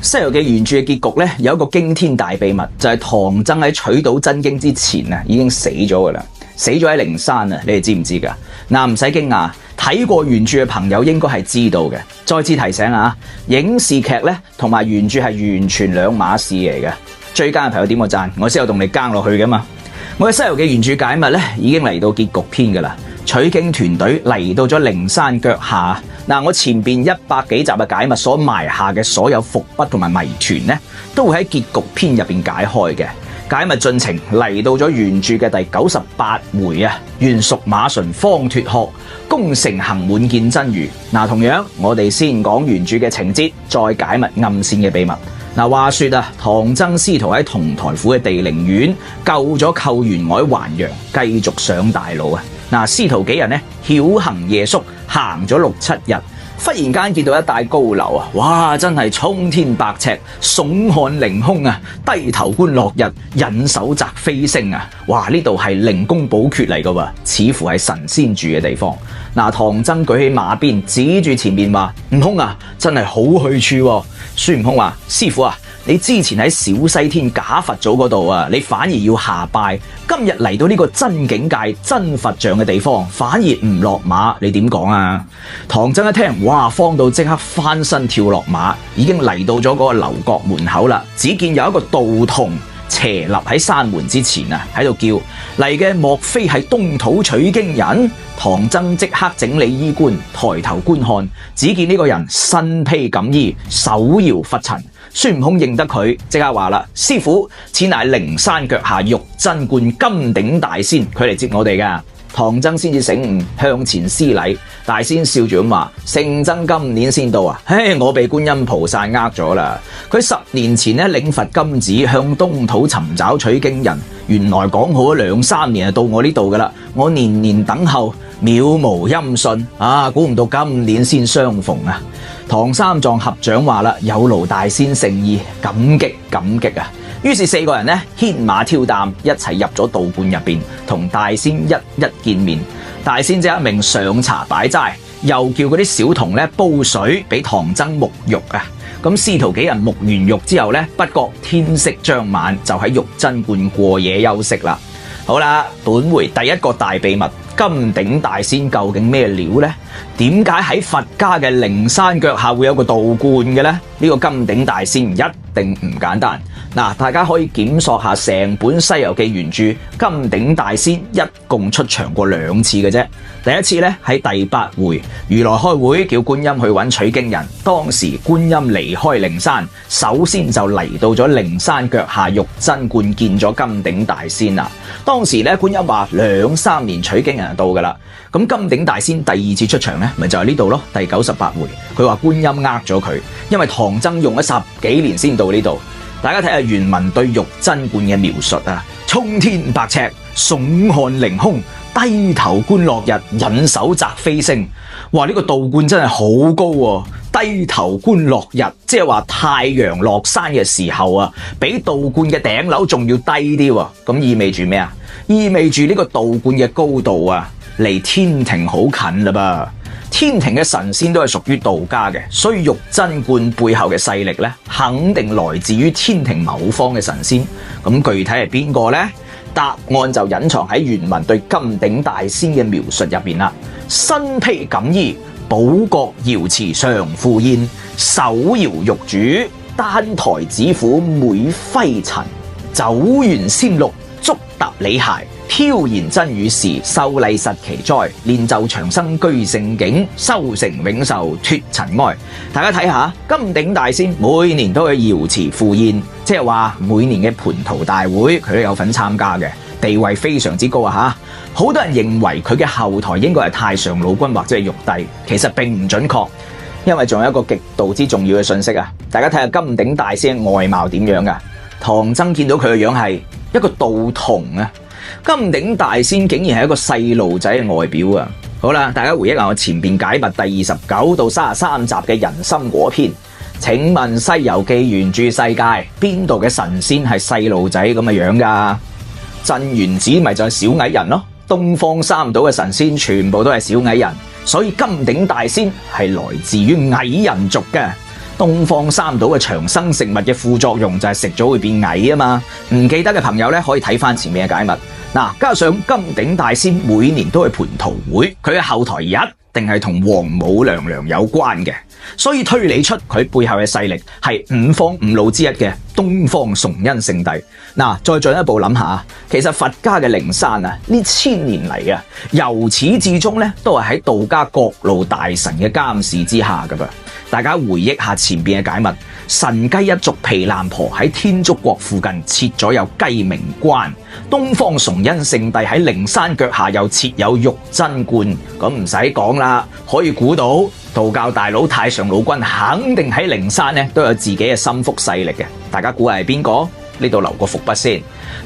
《西遊記》原著嘅結局咧，有一個驚天大秘密，就係唐僧喺取到真經之前啊，已經死咗噶啦，死咗喺靈山啊！你哋知唔知噶？嗱，唔使驚訝，睇過原著嘅朋友應該係知道嘅。再次提醒啊，影視劇咧同埋原著係完全兩碼事嚟嘅。追更嘅朋友點個讚，我先有動力更落去噶嘛。我嘅《西遊記》原著解密咧已經嚟到結局篇噶啦，取經團隊嚟到咗靈山腳下。嗱，我前邊100幾集嘅解密所埋下嘅所有伏筆同埋謎團咧，都會喺結局篇入邊解開嘅。解密進程嚟到咗原著嘅第98回啊，袁術馬純方脫殼，功成行滿見真如。嗱，同樣我哋先講原著嘅情節，再解密暗線嘅秘密。嗱，話說啊，唐僧師徒喺同台府嘅地靈院救咗寇員外還陽，繼續上大路啊！嗱，師徒幾人呢曉行夜宿，行咗6、7日，忽然間見到一帶高樓啊！哇，真係衝天百尺，聳看凌空啊！低頭觀落日，引手擇飛星啊！哇，呢度係靈宮寶闕嚟噶喎，似乎係神仙住嘅地方。嗱，唐僧舉起馬鞭，指住前面話：悟空啊，真係好去處喎！孫悟空話：師父啊，你之前喺小西天假佛祖嗰度啊，你反而要下拜，今日嚟到呢個真境界、真佛像嘅地方，反而唔落馬，你點講啊？唐僧一聽，哇，慌到即刻翻身跳落馬，已經嚟到咗嗰個樓閣門口啦。只見有一個道童斜立喺山門之前啊，喺度叫嚟嘅，莫非係東土取經人？唐僧即刻整理衣冠，抬頭觀看，只見呢個人身披錦衣，手搖拂塵。孫悟空認得佢，即刻話啦：師父，此乃靈山腳下玉真觀金頂大仙，佢嚟接我哋噶。唐僧先至醒悟，向前施禮。大仙笑住咁話：聖僧今年先到啊！唉，我被觀音菩薩呃咗啦。佢10年前咧領佛金旨向東土尋找取經人，原來講好咗2、3年就到我呢度噶啦。我年年等候，渺無音訊啊！估唔到今年先相逢啊！唐三藏合掌話啦：有勞大仙誠意，感激感激啊！於是4個人呢牽馬挑擔一齊入咗道觀入邊，同大仙一一見面。大仙即刻命上茶擺齋，又叫嗰啲小童咧煲水俾唐僧沐浴啊！咁師徒幾人沐完浴之後呢，不覺天色將晚，就喺玉真觀過夜休息啦。好啦，本回第一個大秘密，金頂大仙究竟咩料呢？點解喺佛家嘅靈山腳下會有個道觀嘅呢？呢個金頂大仙一定唔簡單。嗱，大家可以檢索下成本《西遊記》原著，金頂大仙一共出場過2次嘅啫。第一次咧喺第8回，如來開會叫觀音去揾取經人，當時觀音離開靈山，首先就嚟到咗靈山腳下玉真觀見咗金頂大仙啦。當時咧觀音話2、3年取經人就到噶啦。咁金頂大仙第2次出場咧，咪就係呢度咯，第98回，佢話觀音呃咗佢，因為唐僧用咗10幾年先到呢度。大家睇下原文對玉真觀嘅描述啊，衝天百尺，聳看凌空，低頭觀落日，引手擇飛星。哇！呢個道觀真係好高喎，低頭觀落日，即係話太陽落山嘅時候啊，比道觀嘅頂樓仲要低啲喎。咁意味住咩啊？意味住呢個道觀嘅高度啊，離天庭好近啦噃。天庭嘅神仙都係屬於道家嘅，所以玉真觀背後嘅勢力咧，肯定來自於天庭某方嘅神仙。咁具體係邊個呢？答案就隱藏喺原文對金頂大仙嘅描述入邊啦。身披錦衣，寶閣瑤池常赴宴，手搖玉箸，單抬指斧每揮塵，走完仙路，足踏李鞋。飄然真語時，秀麗實其哉。練就長生居聖境，修成永壽脫塵埃。大家睇下，金頂大仙每年都去瑤池赴宴，即係話每年嘅蟠桃大會，佢都有份參加嘅，地位非常之高啊！吓，好多人認為佢嘅後台應該係太上老君或者係玉帝，其實並唔準確，因為仲有一個極度之重要嘅信息啊！大家睇下金頂大仙嘅外貌點樣噶？唐僧見到佢嘅樣係一個道童啊！金頂大仙竟然係一個細路仔嘅外表啊！好啦，大家回憶下我前邊解密第29到33集嘅人參果篇。請問《西遊記》原著世界邊度嘅神仙係細路仔咁嘅樣噶？鎮元子咪就係小矮人咯。東方三島嘅神仙全部都係小矮人，所以金頂大仙係來自於矮人族嘅。東方三島嘅長生食物嘅副作用就係食咗會變矮啊嘛。唔記得嘅朋友咧，可以睇翻前面嘅解密。加上金頂大仙每年都去蟠桃會，佢嘅後台一定係同王母娘娘有關嘅，所以推理出佢背後嘅勢力係五方五老之一嘅東方崇恩聖帝。再進一步諗下，其實佛家嘅靈山呢千年嚟由始至終咧都係喺道家各路大神嘅監視之下噶噃。大家回憶下前邊嘅解密，神雞一族毗藍婆喺天竺國附近設咗有雞鳴關，東方崇恩聖帝喺靈山腳下又設有玉真觀，咁唔使講啦，可以估到道教大佬太上老君肯定喺靈山呢都有自己嘅心腹勢力嘅。大家估係邊個？呢度留個伏筆先。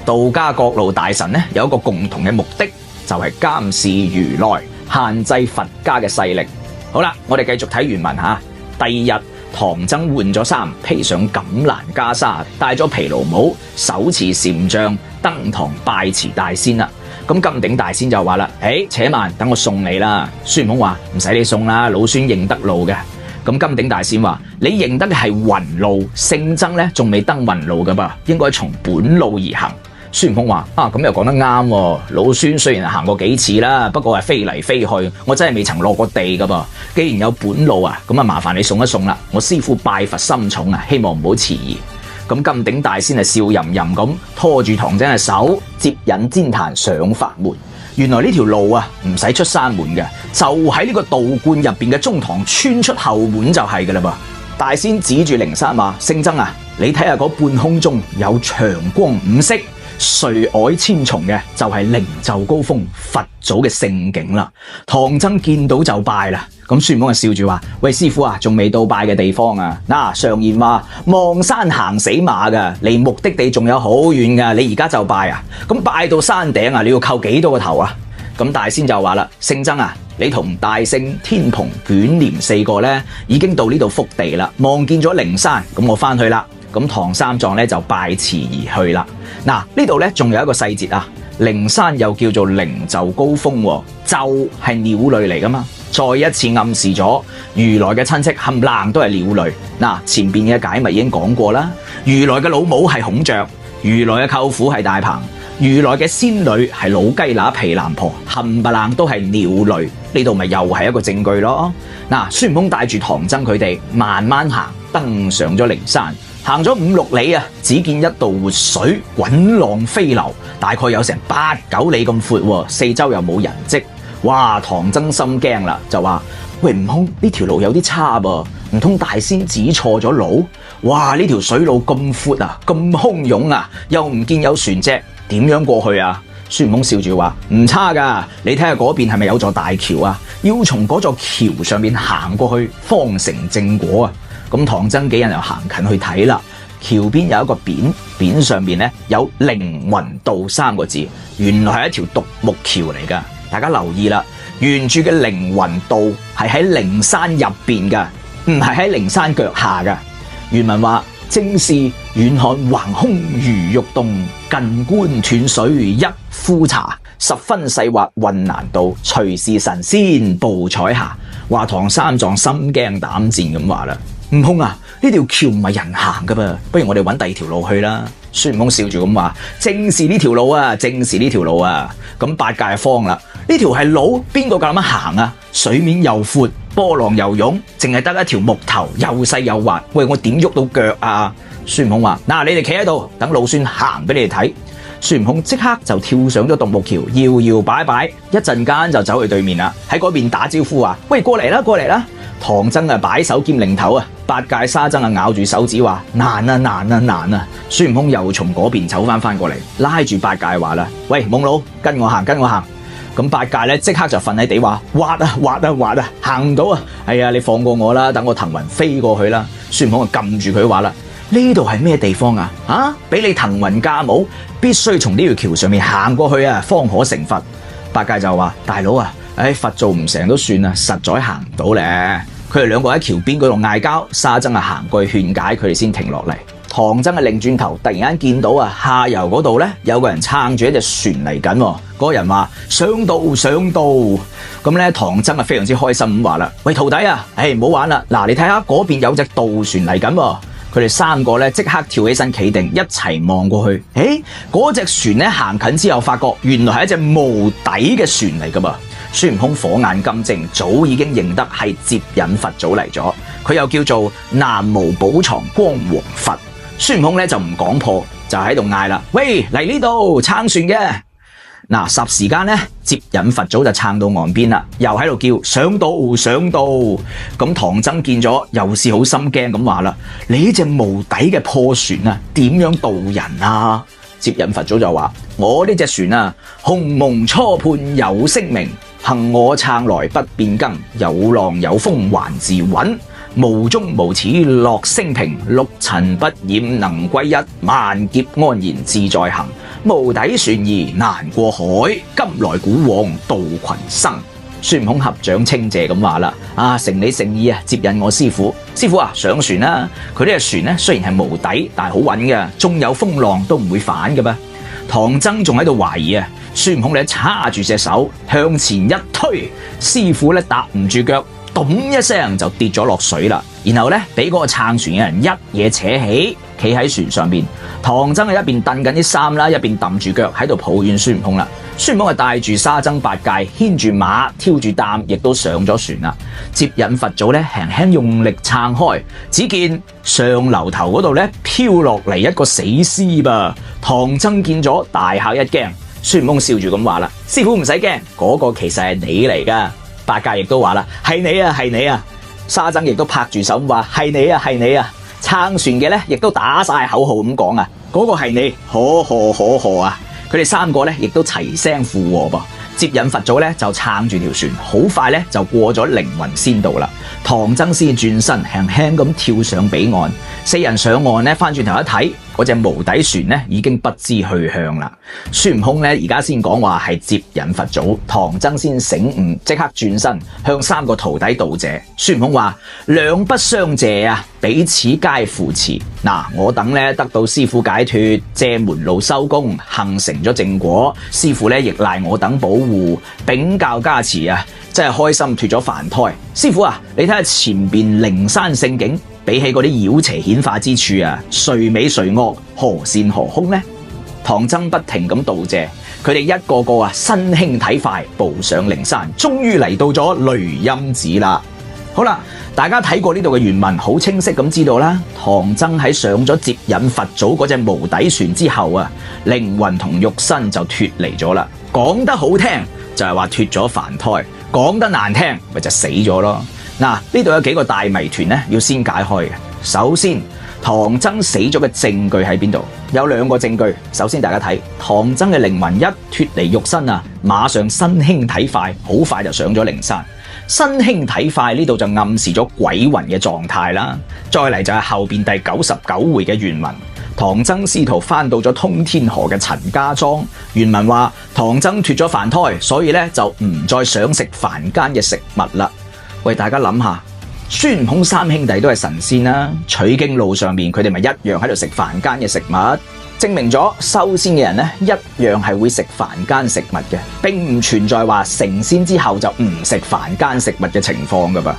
道家各路大神呢有一個共同嘅目的，就係監視如來，限制佛家嘅勢力。好啦，我哋繼續睇原文吓。第二日，唐僧換咗衫，披上錦蘭袈裟，戴咗毗盧帽，手持禪杖，登堂拜辭大仙啦。咁金頂大仙就話啦：且慢，等我送你啦。孫悟空話：唔使你送啦，老孫認得路嘅。咁金頂大仙話：你認得嘅係雲路，聖僧咧仲未登雲路噶噃，應該從本路而行。孫悟空話：咁又講得啱喎，老孫雖然行過幾次啦，不過係飛嚟飛去，我真係未曾落過地噶噃。既然有本路啊，咁麻煩你送一送啦。我師父拜佛心重啊，希望唔好遲疑。咁金頂大仙係笑吟吟咁拖住唐僧嘅手，接引旃檀上法門。原來呢條路啊，唔使出山門嘅，就喺呢個道觀入邊嘅中堂穿出後門就係噶啦噃。大仙指住靈山話：聖僧啊，你睇下嗰半空中有長光五色，垂靄千重嘅就係靈鷲高峰佛祖嘅聖境啦。唐僧見到就拜啦。咁孫悟空就笑住話：喂，師父啊，仲未到拜嘅地方啊。常言話望山行死馬噶，離目的地仲有好遠噶，你而家就拜啊？咁拜到山頂啊，你要叩幾多個頭啊？咁大仙就話啦：聖僧啊，你同大聖、天蓬、卷簾四個咧，已經到呢度福地啦，望見咗靈山，咁我翻去啦。咁唐三藏咧就拜辭而去啦。呢度咧仲有一個細節啊，靈山又叫做靈鷲高峰，鷲係鳥類嚟噶嘛，再一次暗示咗如來嘅親戚冚唪唥都係鳥類。前邊嘅解密已經講過啦，如來嘅老母係孔雀，如來嘅舅父係大鵬，如來嘅仙女係老雞乸毗藍婆，冚唪唥都係鳥類。呢度咪又係一個證據咯。孫悟空帶住唐僧佢哋慢慢行，登上咗靈山。行咗5-6里啊，只見一道活水滾浪飛流，大概有成8-9里咁闊，四周又冇人跡。哇！唐僧心驚啦，就話：喂，悟空，呢條路有啲差噃，唔通大仙指錯咗路？哇！呢條水路咁闊啊，咁洶湧啊，又唔見有船隻，點樣過去啊？孫悟空笑住話：唔差噶，你睇下嗰邊係咪有座大橋啊？要從嗰座橋上面行過去，方成正果啊！咁唐僧幾人又行近去睇啦，橋邊有一個匾，匾上面咧有凌雲道3個字，原來係一條獨木橋嚟噶。大家留意啦，原著嘅凌雲道係喺靈山入邊噶，唔係喺靈山腳下噶。原文話：正是遠看橫空如玉洞，近觀斷水一枯茶，十分細滑運難到，隨是神仙步彩霞。話唐三藏心驚膽戰咁話啦。悟空啊，呢條橋唔係人行噶噃，不如我哋揾第二條路去啦。孫悟空笑住咁話：正是呢條路啊，正是呢條路啊。咁八戒慌啦，呢條係路，邊個夠膽行啊？水面又闊，波浪又湧，淨係得一條木頭，又細又滑，喂，我點喐到腳啊？孫悟空話：你哋企喺度，等老孫行俾你哋睇。孫悟空即刻就跳上咗獨木橋，搖搖擺擺，一陣間就走去對面啦。喺嗰邊打招呼話：喂，過嚟啦，過嚟啦！唐僧啊擺手兼擰頭啊，八戒沙僧啊咬住手指話：難啊難啊難啊！孫悟空又從嗰邊走翻過嚟，拉住八戒話啦：喂，懵佬，跟我行跟我行！咁八戒咧即刻就瞓喺地話：滑啊，行唔到啊！哎呀，你放過我啦，等我騰雲飛過去啦！孫悟空就撳住佢話啦：呢度係咩地方啊？俾你騰雲駕霧，必須從呢條橋上面行過去啊，方可成佛。八戒就話：大佬啊，佛做唔成都算啦，實在行唔到咧。佢哋兩個喺橋邊嗰度嗌交，沙僧啊行過去勸解佢哋先停落嚟。唐僧係擰轉頭，突然間見到下游嗰度有個人撐住一隻船嚟緊，嗰個人話上到上到，咁咧唐僧非常之開心咁話啦，喂徒弟啊，唔好玩啦，嗱你睇下嗰邊有隻渡船嚟緊，佢哋三個即刻跳起身企定，一齊望過去，嗰隻船行近之後，發覺原來係一隻無底嘅船嚟噶噃。孫悟空火眼金睛，早已經認得係接引佛祖嚟咗，佢又叫做南無寶藏光王佛。孫悟空就唔講破，就喺度嗌啦，喂嚟呢度撐船嘅。嗱，霎時間接引佛祖就撐到岸邊啦，又喺度叫上到上到。咁唐僧見咗又是好心驚咁話啦，你呢隻無底嘅破船點樣渡人啊？接引佛祖就話，我呢隻船鴻蒙初判有聲明，憑我撐來不變更，有浪有風還自穩，無終無始樂升平，六塵不染能歸一，萬劫安然自在行，無底船兒難過海，今來古往渡群生。孫悟空合掌稱謝咁話啦，承你誠意接引我師父。師父上船啦！佢呢隻船雖然係無底，但係好穩嘅，縱有風浪都唔會反嘅噃。唐僧仲喺度懷疑孫悟空叉住隻手向前一推，師父搭唔住腳，咚一聲就跌咗落水啦。然後俾嗰個撐船嘅人一嘢扯起，企喺船上邊。唐僧一邊掟緊啲衫啦，一邊揼住腳喺度抱怨孫悟空啦。孫悟空帶住沙僧八戒，牽住馬，挑住擔，亦都上咗船啦。接引佛祖輕輕用力撐開，只見上流頭嗰度飄落嚟一個死屍噃。唐僧見咗大嚇一驚，孫悟空笑住咁話啦：師父唔使驚，嗰個其實係你嚟噶。八戒亦都話啦：係你啊，係你啊。沙僧亦都拍住手話：係你啊，係你啊。撐船嘅亦都打晒口號咁講嗰個係你，可賀可賀啊！佢哋三個亦都齊聲附和噃。接引佛祖就撐住條船，好快就過咗凌雲仙道啦。唐僧先轉身輕輕咁跳上彼岸，四人上岸翻轉頭一睇，嗰隻無底船已經不知去向啦。孫悟空而家先講話係接引佛祖，唐僧先醒悟，即刻轉身向三個徒弟道謝。孫悟空話：兩不相謝彼此皆扶持。我等得到師父解脫，借門路收工，幸成咗正果。師父亦賴我等保護，稟教加持真係開心脫咗凡胎。師父你睇下前邊靈山勝景，比起嗰啲妖邪顯化之處誰美誰惡，何善何凶呢？唐僧不停咁道謝，佢哋一個個身輕體快，步上靈山，終於嚟到咗雷音寺啦。好啦，大家睇過呢度嘅原文，好清晰咁知道啦。唐僧喺上咗接引佛祖嗰隻無底船之後靈魂同肉身就脫離咗啦。講得好聽就係話脫咗凡胎，講得難聽咪就死咗咯。呢度有幾個大謎團要先解開嘅。首先，唐僧死咗嘅證據喺邊度？有兩個證據。首先大家睇唐僧嘅靈魂一脫離肉身馬上身輕體快，好快就上咗靈山。身輕體快呢度就暗示咗鬼魂嘅狀態啦。再嚟就係後邊第99回嘅原文，唐僧師徒翻到咗通天河嘅陳家莊。原文話唐僧脫咗凡胎，所以就唔再想食凡間嘅食物啦。喂，大家諗下，孫悟空三兄弟都係神仙啦，取經路上面佢哋咪一樣喺度食凡間嘅食物，證明咗修仙嘅人一樣係會食凡間食物嘅，並唔存在話成仙之後就唔食凡間食物嘅情況噶噃。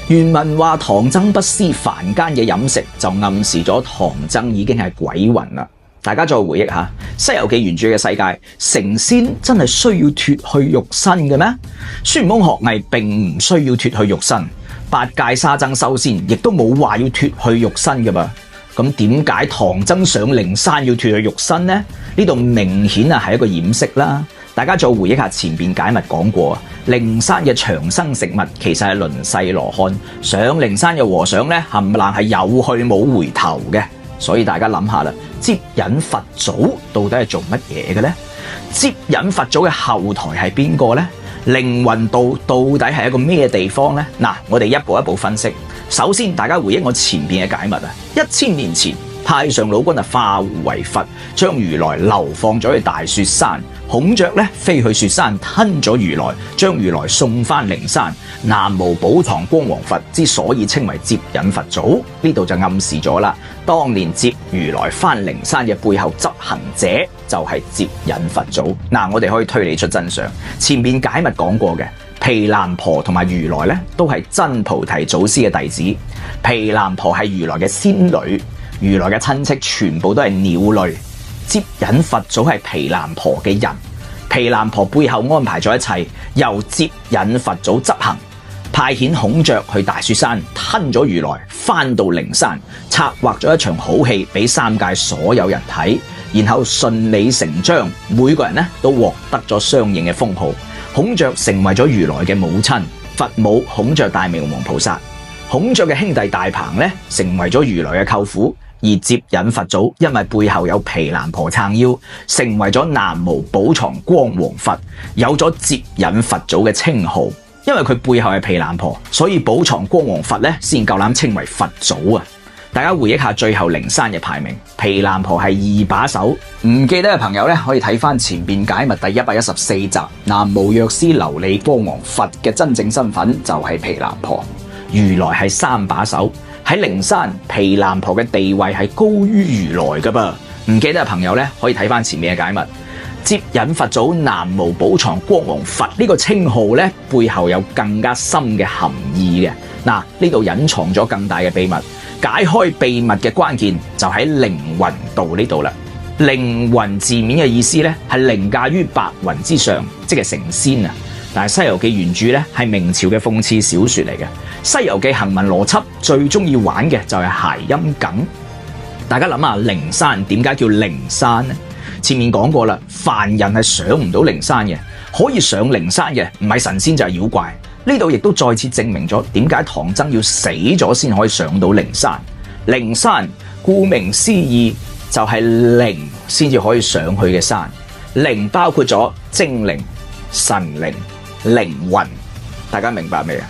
原文話唐僧不思凡間嘅飲食，就暗示咗唐僧已經係鬼魂啦。大家再回憶下《西遊記》原著嘅世界，成仙真係需要脫去肉身嘅咩？孫悟空學藝並唔需要脫去肉身，八戒沙僧修仙亦都冇話要脫去肉身嘅噃。咁點解唐僧上靈山要脫去肉身呢？呢度明顯係一個掩飾啦。大家再回憶下前邊解密講過，靈山嘅長生食物其實係輪世羅漢，上靈山嘅和尚冚唪唥係有去冇回頭嘅。所以大家諗下啦，接引佛祖到底係做乜嘢嘅呢？接引佛祖嘅後台係邊個呢？靈魂道到底係一個咩地方呢？我哋一步一步分析。首先，大家回憶我前邊嘅解密1000年前太上老君化胡為佛，將如來流放咗去大雪山。孔雀咧飛去雪山吞咗如來，將如來送翻靈山。南無寶藏光王佛之所以稱為接引佛祖，呢度就暗示咗啦。當年接如來翻靈山嘅背後執行者就係接引佛祖。我哋可以推理出真相。前面解密講過嘅毗藍婆同埋如來咧，都係真菩提祖師嘅弟子。毗藍婆係如來嘅仙女，如來嘅親戚全部都係鳥類。接引佛祖係毗藍婆嘅人，毗藍婆背後安排咗一切，由接引佛祖執行，派遣孔雀去大雪山吞咗如來，翻到靈山策劃咗一場好戲俾三界所有人睇，然後順理成章，每個人咧都獲得咗相應嘅封號。孔雀成為咗如來嘅母親，佛母孔雀大明王菩薩。孔雀嘅兄弟大鵬咧成為咗如來嘅舅父。而接引佛祖因為背後有毗藍婆撐腰，成為咗南無寶藏光王佛，有咗接引佛祖嘅稱號。因為佢背後係毗藍婆，所以寶藏光王佛咧先夠膽稱為佛祖啊！大家回憶下最後靈山嘅排名，毗藍婆係2把手。唔記得嘅朋友咧可以睇翻前面解密第114集，南無藥師琉璃光王佛嘅真正身份就係毗藍婆，如來係3把手。喺靈山，毗藍婆嘅地位係高於如來噶噃。唔記得嘅朋友咧，可以睇翻前面嘅解密。接引佛祖南無寶藏光王佛呢個稱號咧，背後有更加深嘅含義嘅。呢度隱藏咗更大嘅秘密。解開秘密嘅關鍵就喺凌雲道呢度啦。凌雲字面嘅意思咧係凌駕於白雲之上，即係成仙啊。但係《西遊記》原著咧係明朝嘅諷刺小說嚟嘅，《西遊記》行文邏輯最中意玩嘅就係諧音梗。大家諗下，靈山點解叫靈山呢？前面講過啦，凡人係上唔到靈山嘅，可以上靈山嘅唔係神仙就係妖怪。呢度亦都再次證明咗點解唐僧要死咗先可以上到靈山。靈山顧名思義就係靈先至可以上去嘅山，靈包括咗精靈、神靈、靈魂，大家明白未啊？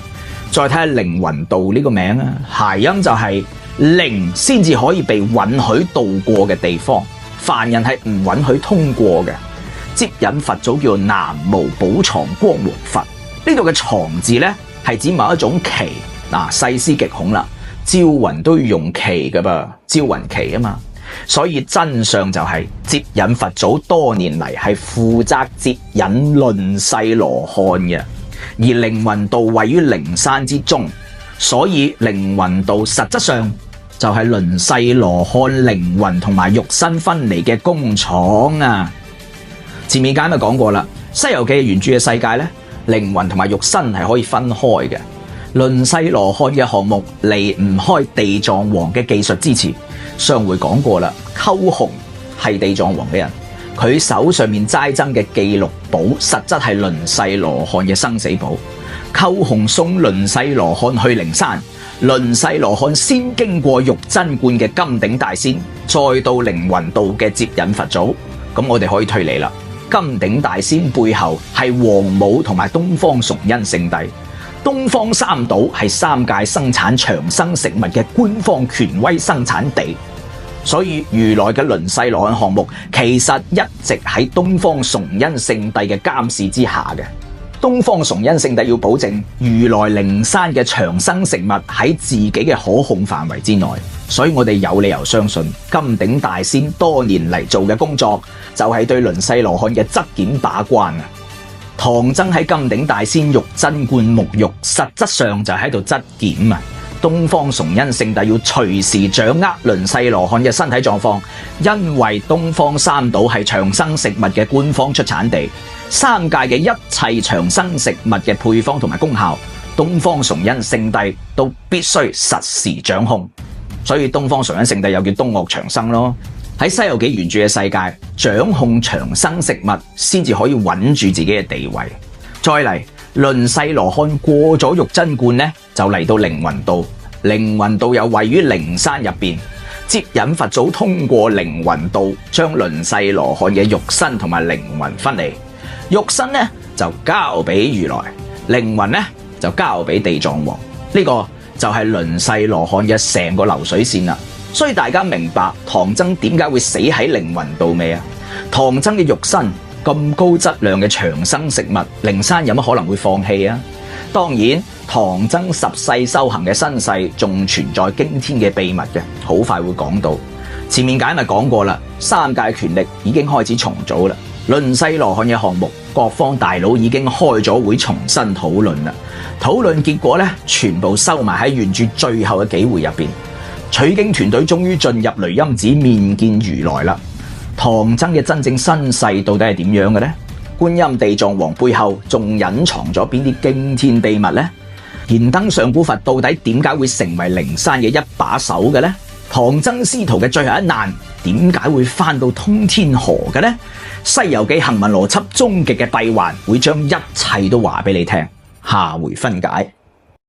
再睇下凌雲道呢個名啊，諧音就係靈先至可以被允許渡過嘅地方，凡人係唔允許通過嘅。接引佛祖叫南無寶藏光王佛，呢度嘅藏字咧係指某一種旗。細思極恐啦，招魂都要用旗噶噃，招魂旗啊嘛。所以真相就係接引佛祖多年嚟係負責接引輪世羅漢嘅，而凌雲道位於靈山之中，所以凌雲道實質上就係輪世羅漢靈魂同埋肉身分離嘅工廠啊！前面解密講過啦，《西遊記》原著嘅世界咧，靈魂同埋肉身係可以分開嘅。輪世羅漢嘅項目離唔開地藏王嘅技術支持。上回講過啦，鳩雄係地藏王嘅人，佢手上面齋僧嘅記錄簿，實質係輪世羅漢嘅生死簿。鳩雄送輪世羅漢去靈山，輪世羅漢先經過玉真觀嘅金頂大仙，再到凌雲道嘅接引佛祖。咁我哋可以推理啦，金頂大仙背後係王母同埋東方崇恩聖帝。東方三島係三界生產長生食物嘅官方權威生產地，所以如來嘅輪世羅漢項目其實一直喺東方崇恩聖帝嘅監視之下嘅。東方崇恩聖帝要保證如來靈山嘅長生食物喺自己嘅可控範圍之內，所以我哋有理由相信金頂大仙多年嚟做嘅工作就係對輪世羅漢嘅質檢把關啊！唐僧喺金頂大仙玉真觀沐浴，實質上就喺度質檢啊！東方崇恩聖帝要隨時掌握輪世羅漢嘅身體狀況，因為東方三島係長生食物嘅官方出產地，三界嘅一切長生食物嘅配方同埋功效，東方崇恩聖帝都必須實時掌控，所以東方崇恩聖帝又叫東嶽長生咯。喺《西遊記》原著嘅世界，掌控長生食物先至可以穩住自己嘅地位。再嚟，輪世羅漢過咗玉真觀呢，就嚟到凌雲道。凌雲道又位於靈山入邊，接引佛祖通過凌雲道，將輪世羅漢嘅肉身同埋靈魂分離。肉身呢就交俾如來，靈魂呢就交俾地藏王。呢個就係輪世羅漢嘅成個流水線啦。所以大家明白唐僧點解會死喺凌雲渡未啊？唐僧嘅肉身咁高質量嘅長生食物，靈山有乜可能會放棄啊？當然，唐僧十世修行嘅身世仲存在驚天嘅秘密嘅，好快會講到。前面解密講過啦，三界權力已經開始重組啦，論西羅漢嘅項目，各方大佬已經開咗會重新討論啦。討論結果咧，全部收埋喺原著最後嘅幾回入邊。取經團隊終於進入雷音寺面見如來啦。唐僧嘅真正身世到底係點樣嘅呢？觀音地藏王背後仲隱藏咗邊啲驚天秘密呢？燃燈上古佛到底點解會成為靈山嘅一把手嘅呢？唐僧師徒嘅最後一難點解會翻到通天河嘅呢？西遊記行文邏輯終極嘅閉環會將一切都話俾你聽，下回分解。